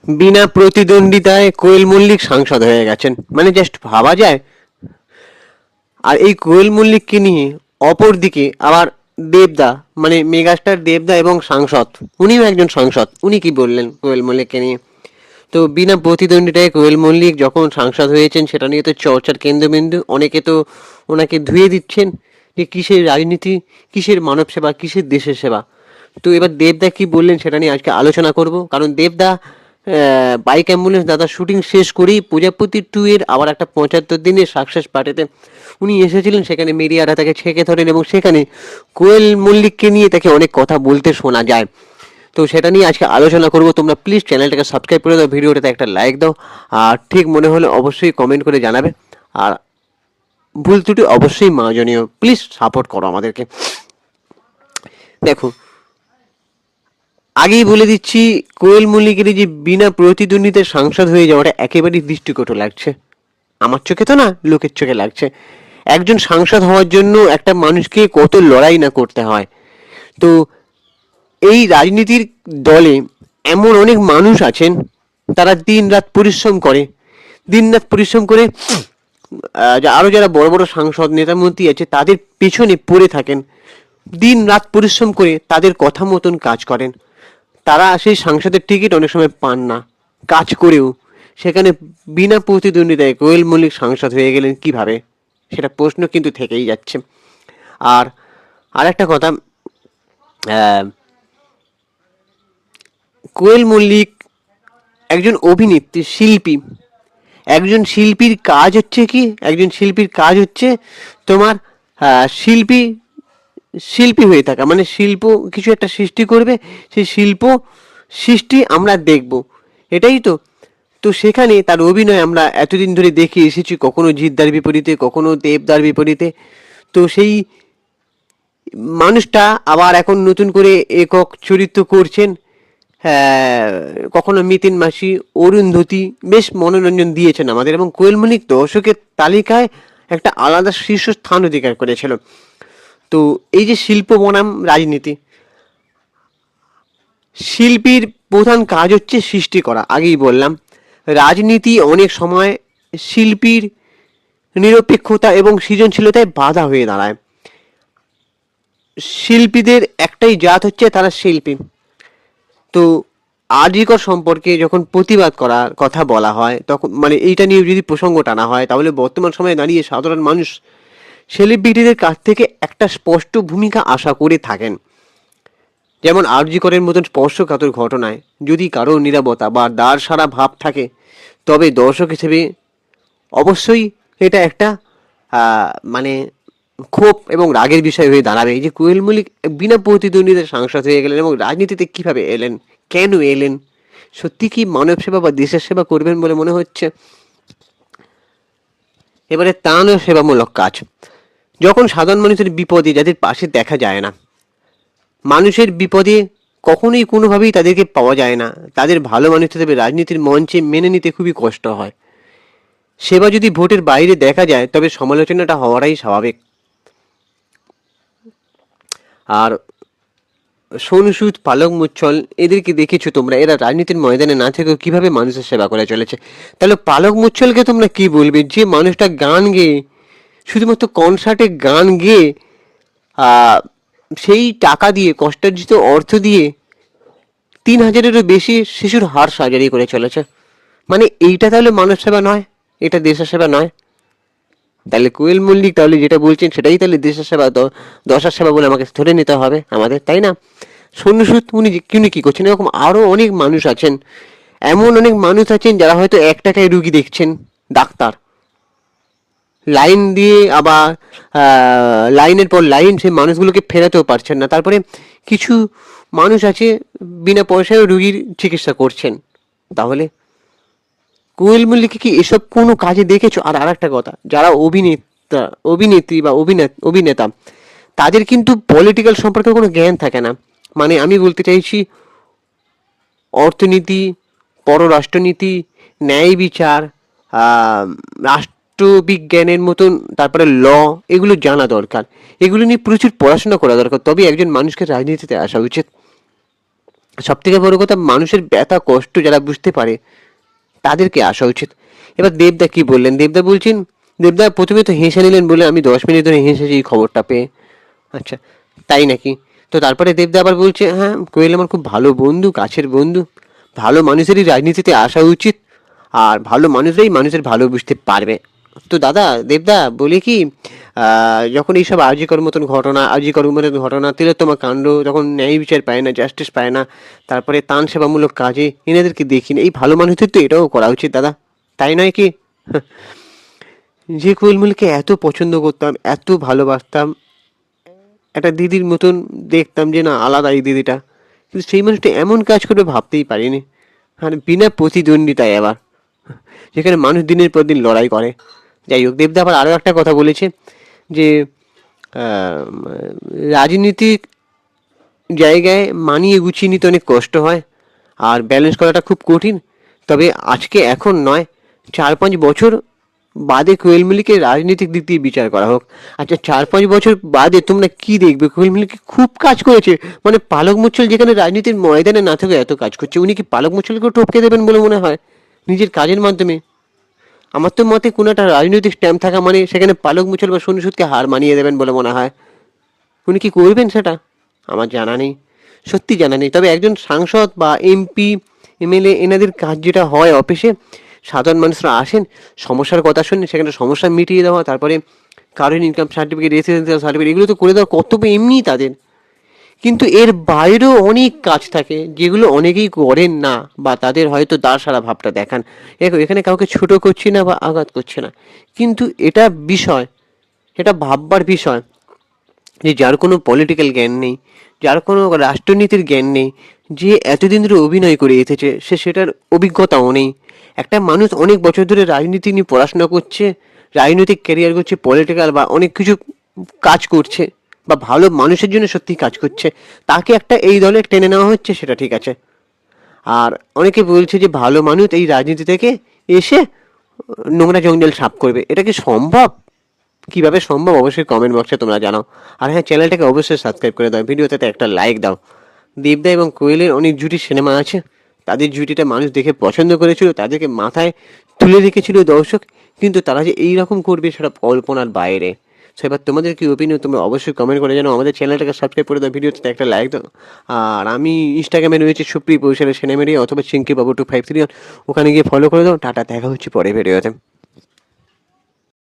বিনা প্রতিদ্বন্দ্বিতায় কোয়েল মল্লিক সাংসদ হয়ে গেছেন, মানে জাস্ট ভাবা যায়। আর এই কোয়েল মল্লিককে নিয়ে অপরদিকে আবার দেবদা, মানে মেগাস্টার দেবদা এবং সাংসদ, উনিও একজন সাংসদ, উনি কি বললেন কোয়েল মল্লিককে নিয়ে? তো বিনা প্রতিদ্বন্দ্বিতায় কোয়েল মল্লিক যখন সাংসদ হয়েছেন সেটা নিয়ে তো চর্চার কেন্দ্রবিন্দু। অনেকে তো ওনাকে ধুয়ে দিচ্ছেন যে কিসের রাজনীতি, কিসের মানব সেবা, কিসের দেশের সেবা। তো এবার দেবদা কি বললেন সেটা নিয়ে আজকে আলোচনা করব, কারণ দেবদা বাইক অ্যাম্বুলেন্স দাদা শুটিং শেষ করেই প্রজাপতি 2 এর আবার একটা 75 দিনের সাকসেস পার্টিতে উনি এসেছিলেন। সেখানে মিডিয়ারা তাকে ছেঁকে ধরেন এবং সেখানে কোয়েল মল্লিককে নিয়ে তাকে অনেক কথা বলতে শোনা যায়। তো সেটা নিয়ে আজকে আলোচনা করব। তোমরা প্লিজ চ্যানেলটাকে সাবস্ক্রাইব করে দাও, ভিডিওটাতে একটা লাইক দাও, আর ঠিক মনে হলে অবশ্যই কমেন্ট করে জানাবে। আর ভুল ত্রুটি অবশ্যই মার্জনীয়, প্লিজ সাপোর্ট করো আমাদেরকে। দেখো, আগেই বলে দিচ্ছি, কোয়েল মল্লিকের যে বিনা প্রতিদ্বন্দ্বিতায় সাংসদ হয়ে যাওয়াটা একেবারেই দৃষ্টিকটু লাগছে। আমার চোখে তো না, লোকের চোখে লাগছে। একজন সাংসদ হওয়ার জন্য একটা মানুষকে কত লড়াই না করতে হয়। তো এই রাজনীতির দলে এমন অনেক মানুষ আছেন, তারা দিন রাত পরিশ্রম করে, দিন রাত পরিশ্রম করে আরো যারা বড় বড় সাংসদ নেতা মন্ত্রী আছে তাদের পেছনে পড়ে থাকেন, দিন রাত পরিশ্রম করে তাদের কথা মতন কাজ করেন। তারা সেই সাংসদের টিকিট অনেক সময় পান না, কাজ করেও। সেখানে বিনা প্রতিদ্বন্দ্বিতায় কোয়েল মল্লিক সাংসদ হয়ে গেলেন কিভাবে, সেটা প্রশ্ন কিন্তু থেকেই যাচ্ছে। আর আরেকটা কথা, কোয়েল মল্লিক একজন অভিনেত্রী, শিল্পী। একজন শিল্পীর কাজ হচ্ছে কি, একজন শিল্পীর কাজ হচ্ছে তোমার শিল্পী, শিল্পী হয়ে থাকা, মানে শিল্প কিছু একটা সৃষ্টি করবে, সেই শিল্প সৃষ্টি আমরা দেখব, এটাই তো। তো সেখানে তার অভিনয় আমরা এতদিন ধরে দেখে এসেছি, কখনো জিদ্দার বিপরীতে, কখনো দেবদার বিপরীতে। তো সেই মানুষটা আবার এখন নতুন করে একক চরিত্র করছেন। হ্যাঁ, কখনো মিতিন মাসি, অরুন্ধতী বেশ মনোরঞ্জন দিয়েছেন আমাদের, এবং কোয়েল মল্লিক দর্শকের তালিকায় একটা আলাদা শীর্ষস্থান অধিকার করেছিল। তো এই যে শিল্প বনাম রাজনীতি, শিল্পীর প্রধান কাজ হচ্ছে সৃষ্টি করা, আগেই বললাম। রাজনীতি অনেক সময় শিল্পীর নিরপেক্ষতা এবং সৃজনশীলতায় বাধা হয়ে দাঁড়ায়। শিল্পীদের একটাই জাত হচ্ছে তারা শিল্পী। তো আজিকর সম্পর্কে যখন প্রতিবাদ করার কথা বলা হয়, তখন মানে এইটা নিয়ে যদি প্রসঙ্গ টানা হয়, তাহলে বর্তমান সময়ে দাঁড়িয়ে সাধারণ মানুষ সেলিব্রিটিদের কাছ থেকে একটা স্পষ্ট ভূমিকা আশা করে থাকেন। যেমন আরজিকরের মতন স্পর্শকাতর ঘটনায় যদি কারো নীরবতা বা দাঁড় সারা ভাব থাকে, তবে দর্শক হিসেবে অবশ্যই এটা একটা মানে ক্ষোভ এবং রাগের বিষয় হয়ে দাঁড়াবে। এই যে কোয়েল মল্লিক বিনা প্রতিদ্বন্দ্বিতার সাংসদ হয়ে গেলেন এবং রাজনীতিতে কিভাবে এলেন, কেন এলেন, সত্যি কি মানব সেবা বা দেশের সেবা করবেন বলে মনে হচ্ছে? এবারে ত্রাণ ও সেবামূলক কাজ, যখন সাধারণ মানুষের বিপদে যাদের পাশে দেখা যায় না, মানুষের বিপদে কখনোই কোনোভাবেই তাদেরকে পাওয়া যায় না, তাদের ভালো মানুষ হিসেবে রাজনীতির মঞ্চে মেনে নিতে খুবই কষ্ট হয়। সেবা যদি ভোটের বাইরে দেখা যায় তবে সমালোচনাটা হওয়াটাই স্বাভাবিক। আর সোনু সুদ, পালক মুচ্ছল, এদেরকে দেখেছো তোমরা, এরা রাজনীতির ময়দানে না থেকেও কিভাবে মানুষের সেবা করে চলেছে। তাহলে পালক মুচ্ছলকে তোমরা কি বলবে, যে মানুষটা গান গেয়ে, শুধুমাত্র কনসার্টে গান গেয়ে সেই টাকা দিয়ে, কষ্টার্জিত অর্থ দিয়ে 3,000-এরও বেশি শিশুর হাড় সার্জারি করে চলেছে। মানে এইটা তাহলে মানব সেবা নয়, এটা দেশের সেবা নয়। তাহলে কোয়েল মল্লিক তাহলে যেটা বলছেন সেটাই তাহলে দেশের সেবা, দশার সেবা বলে আমাকে ধরে নিতে হবে আমাদের, তাই না? সোনু সুদ উনি কি করছেন, এরকম আরো অনেক মানুষ আছেন। এমন অনেক মানুষ আছেন যারা হয়তো 1 টাকায় রুগী দেখছেন, ডাক্তার লাইন দিয়ে, আবার লাইনের পর লাইন সেই মানুষগুলোকে ফেরাতেও পারছেন না। তারপরে কিছু মানুষ আছে বিনা পয়সায় রুগীর চিকিৎসা করছেন। তাহলে কোয়েল মল্লিককে কি এসব কোনো কাজে দেখেছো? আর আরেকটা কথা, যারা অভিনেতা, অভিনেত্রী বা অভিনেতা, তাদের কিন্তু পলিটিক্যাল সম্পর্কে কোনো জ্ঞান থাকে না। মানে আমি বলতে চাইছি, অর্থনীতি, পররাষ্ট্রনীতি, ন্যায় বিচার, রাষ্ট্রবিজ্ঞানের মতন, তারপরে ল, এগুলো জানা দরকার। এগুলো নিয়ে প্রচুর পড়াশোনা করা দরকার, তবে একজন মানুষকে রাজনীতিতে আসা উচিত। সব থেকে বড় কথা, মানুষের ব্যথা কষ্ট যারা বুঝতে পারে তাদেরকে আসা উচিত। এবার দেবদা কি বললেন, দেবদা বলছেন, দেবদা প্রথমে তো হেসে নিলেন, বলে আমি 10 মিনিট ধরে হেসেছি এই খবরটা পেয়ে। আচ্ছা, তাই নাকি? তো তারপরে দেবদা আবার বলছে, হ্যাঁ কোয়েল আমার খুব ভালো বন্ধু, কাছের বন্ধু, ভালো মানুষেরই রাজনীতিতে আসা উচিত, আর ভালো মানুষরাই মানুষের ভালো বুঝতে পারবে। তো দাদা, দেবদা বলি কি, যখন এইসব আরজি করার মতন ঘটনা, আরজি করার মতন ঘটনা, তিলোত্তমা কাণ্ড, যখন ন্যায় বিচার পায় না, জাস্টিস পায় না, তারপরে ত্রাণ সেবামূলক কাজে এনাদেরকে দেখি না, এই ভালো মানুষদের তো এটাও করা উচিত দাদা, তাই নয় কি? যে কোয়েল মল্লিককে এত পছন্দ করতাম, এত ভালোবাসতাম, একটা দিদির মতন দেখতাম, যে না আলাদা এই দিদিটা, কিন্তু সেই মানুষটা এমন কাজ করবে ভাবতেই পারিনি। আর বিনা প্রতিদ্বন্দ্বিতায় আবার, যেখানে মানুষ দিনের পর দিন লড়াই করে। যাই হোক, দেবদা আবার আরও একটা কথা বলেছে, যে আহ, রাজনীতিক জায়গায় মানিয়ে গুছিয়ে নিতে অনেক কষ্ট হয়, আর ব্যালেন্স করাটা খুব কঠিন। তবে আজকে এখন নয়, 4-5 বছর বাদে কোয়েল মল্লিকের রাজনৈতিক দিক দিয়ে বিচার করা হোক। আচ্ছা, 4-5 বছর বাদে তোমরা কি দেখবে? কোয়েল মল্লিক খুব কাজ করেছে, মানে পালক মুচ্ছল যেখানে রাজনীতির ময়দানে না থেকে এত কাজ করছে, উনি কি পালক মুচ্ছলকেও টপকে দেবেন বলে মনে হয় নিজের কাজের মাধ্যমে? আমার তো মতে কোনো একটা রাজনৈতিক স্ট্যাম্প থাকা মানে সেখানে পালক মুচ্ছল বা সনু সুদকে হার মানিয়ে দেবেন বলে মনে হয়। উনি কি করবেন সেটা আমার জানা নেই, সত্যি জানা নেই। তবে একজন সাংসদ বা এমপি, এমএলএ, এনাদের কাজ যেটা হয় অফিসে, সাধারণ মানুষরা আসেন, সমস্যার কথা শুনে সেখানে সমস্যা মিটিয়ে দেওয়া, তারপরে কারোর ইনকাম সার্টিফিকেট, রেসিডেন্সিয়াল সার্টিফিকেট, এগুলো তো করে দেওয়ার কর্তব্য এমনিই তাদের। কিন্তু এর বাইরেও অনেক কাজ থাকে যেগুলো অনেকেই করেন না, বা তাদের হয়তো দাঁড় সারা ভাবটা দেখান। দেখো, এখানে কাউকে ছোট করছি না বা আঘাত করছে না, কিন্তু এটা বিষয়, এটা ভাববার বিষয়, যে যার কোনো পলিটিক্যাল জ্ঞান নেই, যার কোনো রাষ্ট্রনীতির জ্ঞান নেই, যে এতদিন ধরে অভিনয় করে এসেছে, সে সেটার অভিজ্ঞতাও নেই। একটা মানুষ অনেক বছর ধরে রাজনীতি নিয়ে পড়াশোনা করছে, রাজনৈতিক ক্যারিয়ার করছে, পলিটিক্যাল বা অনেক কিছু কাজ করছে, বা ভালো মানুষের জন্য সত্যি কাজ করছে, তাকে একটা এই দলে টেনে নেওয়া হচ্ছে, সেটা ঠিক আছে। আর অনেকে বলছে যে ভালো মানুষ এই রাজনীতি থেকে এসে নোংরা জঞ্জাল সাফ করবে, এটা কি সম্ভব? কিভাবে সম্ভব অবশ্যই কমেন্ট বক্সে তোমরা জানাও। আর হ্যাঁ, চ্যানেলটাকে অবশ্যই সাবস্ক্রাইব করে দাও, ভিডিওতে একটা লাইক দাও। দেবদা এবং কোয়েলের অনেক জুটি সিনেমা আছে, তাদের জুটিটা মানুষ দেখে পছন্দ করেছিল, তাদেরকে মাথায় তুলে রেখেছিল দর্শক, কিন্তু তারা যে এই রকম করবে সেটা কল্পনার বাইরে। সো এবার তোমাদের কি ওপিনিয়ন তোমরা অবশ্যই কমেন্ট করে জানাও, আমাদের চ্যানেলটাকে সাবস্ক্রাইব করে দাও, ভিডিওতে একটা লাইক দাও। আর আমি ইনস্টাগ্রামে রয়েছে সুপ্রি পৌশালের সিনেমেরিয়া, অথবা চিঙ্কি বাবু 253, ওখানে গিয়ে ফলো করে দাও। টাটা, দেখা হচ্ছে পরে ভিডিওতে।